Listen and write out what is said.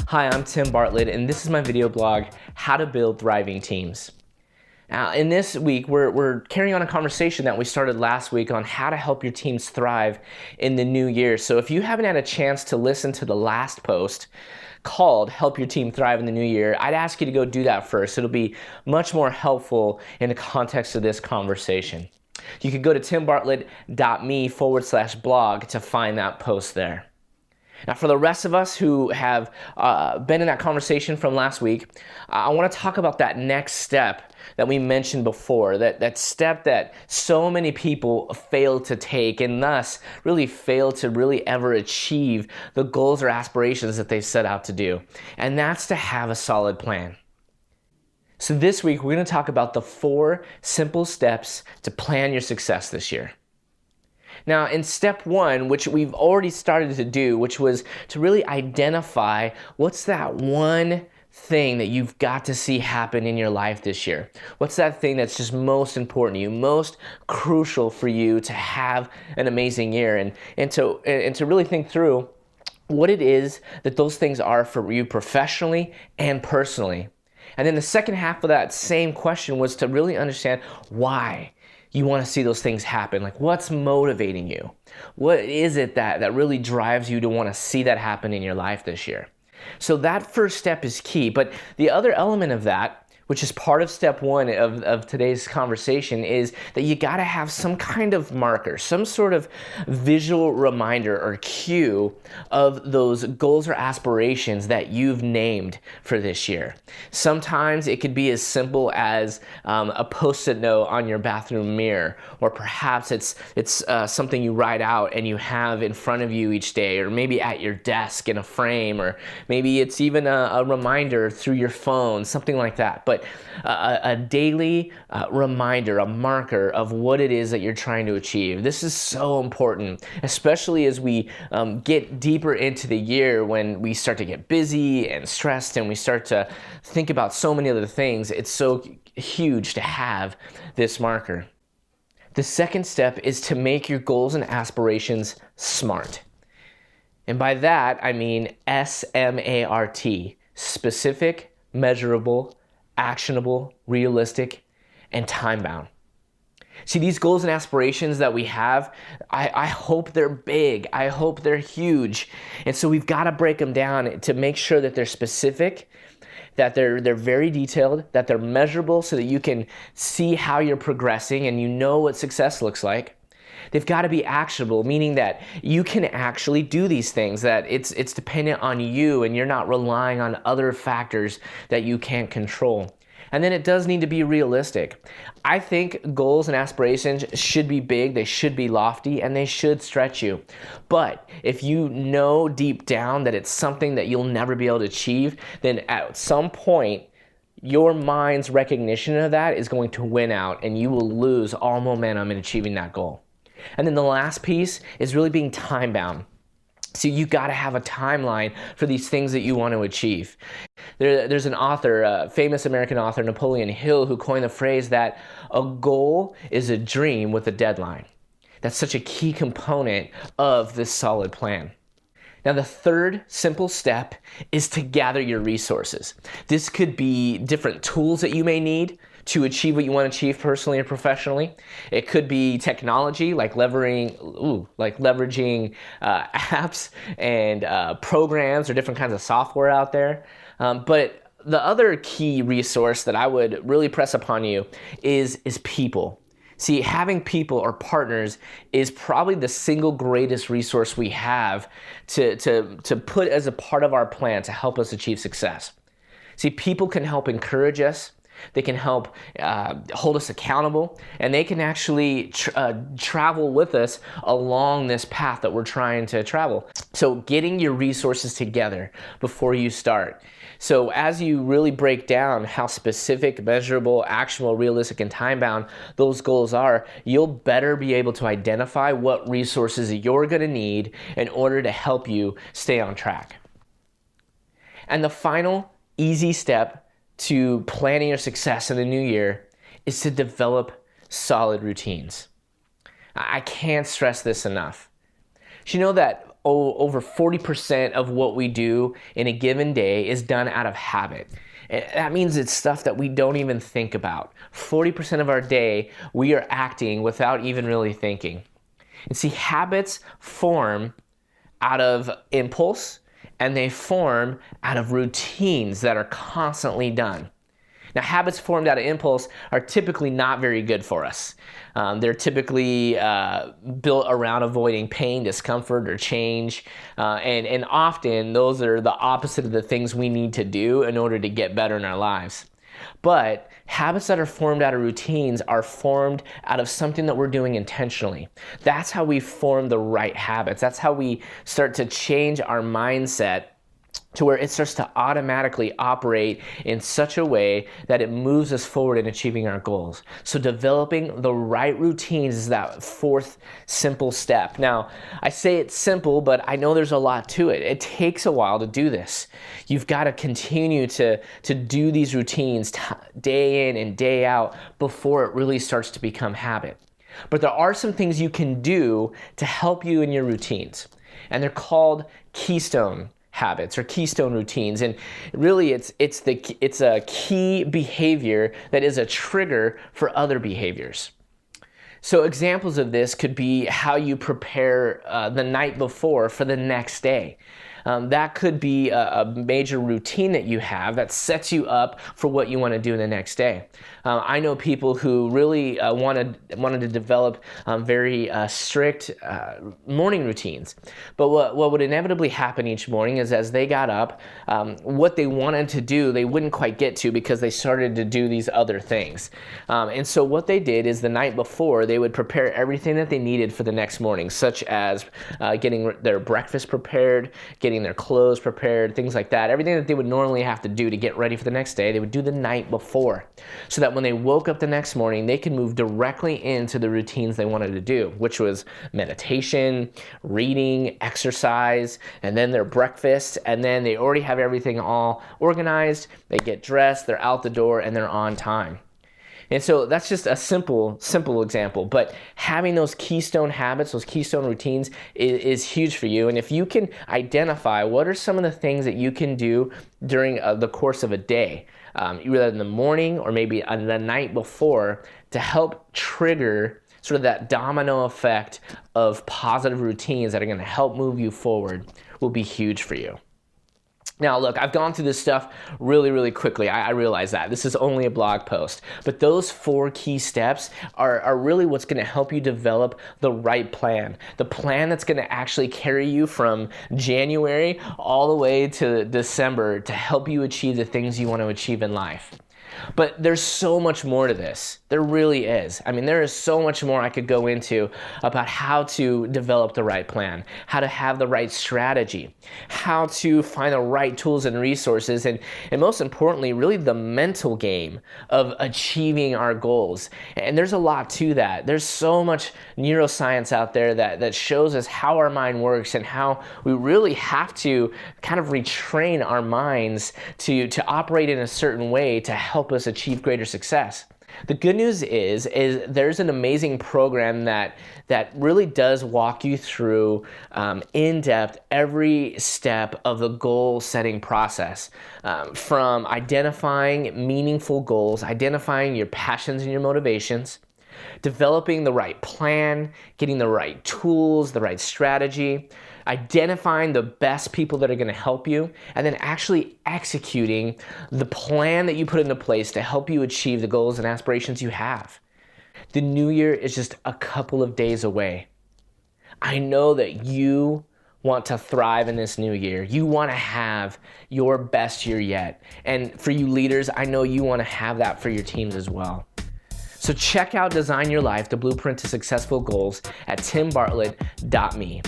Hi, I'm Tim Bartlett, and this is my video blog, How to Build Thriving Teams. Now, in this week, we're carrying on a conversation that we started last week on how to help your teams thrive in the new year. So if you haven't had a chance to listen to the last post called Help Your Team Thrive in the New Year, I'd ask you to go do that first. It'll be much more helpful in the context of this conversation. You can go to TimBartlett.me/blog to find that post there. Now, for the rest of us who have been in that conversation from last week, I want to talk about that next step that we mentioned before, that step that so many people fail to take and thus really fail to really ever achieve the goals or aspirations that they set out to do. And that's to have a solid plan. So this week, we're going to talk about the 4 simple steps to plan your success this year. Now, in step 1, which we've already started to do, which was to really identify what's that one thing that you've got to see happen in your life this year. What's that thing that's just most important to you, most crucial for you to have an amazing year, and to really think through what it is that those things are for you professionally and personally. And then the second half of that same question was to really understand why you want to see those things happen. Like, what's motivating you? What is it that really drives you to want to see that happen in your life this year? So that first step is key. But the other element of that, which is part of step 1 of today's conversation, is that you got to have some kind of marker, some sort of visual reminder or cue of those goals or aspirations that you've named for this year. Sometimes it could be as simple as a Post-it note on your bathroom mirror, or perhaps it's something you write out and you have in front of you each day, or maybe at your desk in a frame, or maybe it's even a reminder through your phone, something like that. But a daily reminder, a marker of what it is that you're trying to achieve. This is so important, especially as we get deeper into the year, when we start to get busy and stressed and we start to think about so many other things. It's so huge to have this marker. The second step is to make your goals and aspirations SMART. And by that, I mean SMART, specific, measurable, actionable, realistic, and time-bound. See, these goals and aspirations that we have, I hope they're big. I hope they're huge. And so we've got to break them down to make sure that they're specific, that they're very detailed, that they're measurable so that you can see how you're progressing and you know what success looks like. They've got to be actionable, meaning that you can actually do these things, that it's dependent on you and you're not relying on other factors that you can't control. And then it does need to be realistic. I think goals and aspirations should be big, they should be lofty, and they should stretch you. But if you know deep down that it's something that you'll never be able to achieve, then at some point, your mind's recognition of that is going to win out and you will lose all momentum in achieving that goal. And then the last piece is really being time-bound. So you got to have a timeline for these things that you want to achieve. There's an author, a famous American author, Napoleon Hill, who coined the phrase that a goal is a dream with a deadline. That's such a key component of this solid plan. Now, the third simple step is to gather your resources. This could be different tools that you may need to achieve what you want to achieve personally or professionally. It could be technology, like leveraging apps and programs or different kinds of software out there. But the other key resource that I would really press upon you is people. See, having people or partners is probably the single greatest resource we have to put as a part of our plan to help us achieve success. See, people can help encourage us. They can help hold us accountable, and they can actually travel with us along this path that we're trying to travel. So getting your resources together before you start. So as you really break down how specific, measurable, actionable, realistic, and time-bound those goals are, you'll better be able to identify what resources you're going to need in order to help you stay on track. And the final easy step to planning your success in the new year is to develop solid routines. I can't stress this enough. You know that over 40% of what we do in a given day is done out of habit. And that means it's stuff that we don't even think about. 40% of our day, we are acting without even really thinking. And see, habits form out of impulse, and they form out of routines that are constantly done. Now, habits formed out of impulse are typically not very good for us. They're typically built around avoiding pain, discomfort, or change. And often those are the opposite of the things we need to do in order to get better in our lives. But habits that are formed out of routines are formed out of something that we're doing intentionally. That's how we form the right habits. That's how we start to change our mindset to where it starts to automatically operate in such a way that it moves us forward in achieving our goals. So developing the right routines is that fourth simple step. Now, I say it's simple, but I know there's a lot to it. It takes a while to do this. You've got to continue to do these routines day in and day out before it really starts to become habit. But there are some things you can do to help you in your routines, and they're called keystone habits or keystone routines. And really it's a key behavior that is a trigger for other behaviors. So examples of this could be how you prepare the night before for the next day. That could be a major routine that you have that sets you up for what you want to do the next day. I know people who really wanted to develop very strict morning routines. But what would inevitably happen each morning is as they got up, what they wanted to do, they wouldn't quite get to because they started to do these other things. And so what they did is the night before, they would prepare everything that they needed for the next morning, such as getting their breakfast prepared, getting their clothes prepared, things like that. Everything that they would normally have to do to get ready for the next day, they would do the night before, so that when they woke up the next morning, they could move directly into the routines they wanted to do, which was meditation, reading, exercise, and then their breakfast, and then they already have everything all organized. They get dressed, they're out the door, and they're on time. And so that's just a simple example, but having those keystone habits, those keystone routines is huge for you. And if you can identify what are some of the things that you can do during the course of a day, either in the morning or maybe the night before, to help trigger sort of that domino effect of positive routines that are going to help move you forward, will be huge for you. Now, look, I've gone through this stuff really quickly. I realize that. This is only a blog post. But those 4 key steps are really what's going to help you develop the right plan. The plan that's going to actually carry you from January all the way to December to help you achieve the things you want to achieve in life. But there's so much more to this. There really is. I mean, there is so much more I could go into about how to develop the right plan, how to have the right strategy, how to find the right tools and resources, and most importantly, really the mental game of achieving our goals. And there's a lot to that. There's so much neuroscience out there that shows us how our mind works and how we really have to kind of retrain our minds to operate in a certain way to help us achieve greater success. The good news is there's an amazing program that really does walk you through in depth every step of the goal setting process, from identifying meaningful goals, identifying your passions and your motivations, developing the right plan, getting the right tools, the right strategy, identifying the best people that are going to help you, and then actually executing the plan that you put into place to help you achieve the goals and aspirations you have. The new year is just a couple of days away. I know that you want to thrive in this new year. You want to have your best year yet. And for you leaders, I know you want to have that for your teams as well. So check out Design Your Life, the Blueprint to Successful Goals at TimBartlett.me.